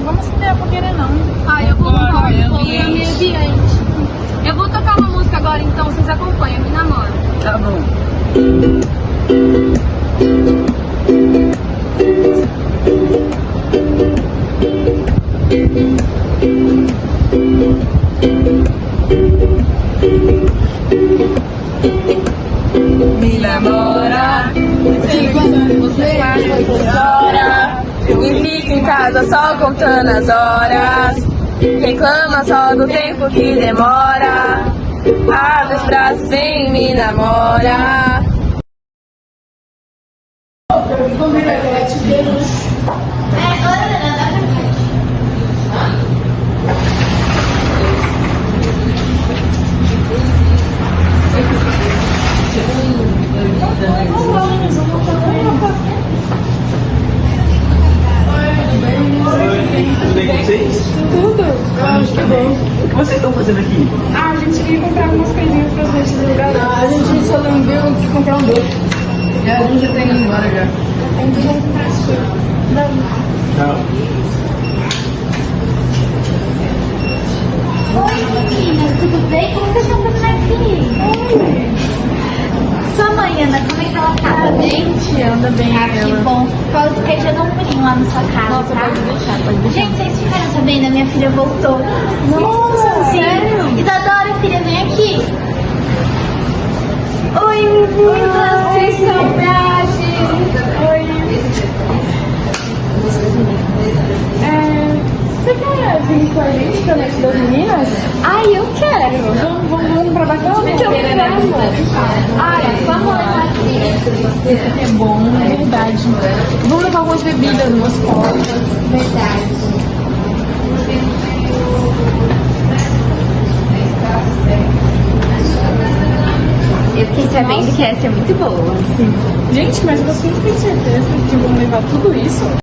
vamos acender a fogueira não. Ah, eu vou Bora, no é ambiente. Eu vou tocar uma música agora, então vocês acompanham, me namoram. Tá bom. Me namora, você chora e fica em casa só contando as horas. Reclama só do tempo que demora. Abre os braços, vem e me namora. Tudo bem com vocês? Tudo? Ah, que bom. O que vocês estão fazendo aqui? Ah, a gente queria comprar algumas coisinhas pra gente no lugar. A gente só lembrou de comprar um doce. A gente já tá indo embora já. A gente já comprar as coisas. Não. Oi meninas, tudo bem? Como vocês estão fazendo aqui? Sua mãe, Ana, como é que ela tá? Tá bem? Anda bem, Ah, que bom. Paulo, fiquei te dando um pulinho lá na sua casa, Nossa, tá? pode deixar, pode deixar. Gente, vocês ficaram sabendo? A minha filha voltou. Nossa, Sim. sério? Isadora, filha, vem aqui. Oi, meninas. Vocês saudade. Você quer vir com a gente pra noite das meninas? Ai, eu quero. Vamos pra bacana? Eu quero. Ai, vamos lá. Isso é bom, é verdade. Vamos levar algumas bebidas, umas copas. Verdade. Eu fiquei sabendo que essa é muito boa. Gente, mas vocês têm certeza que vão levar tudo isso?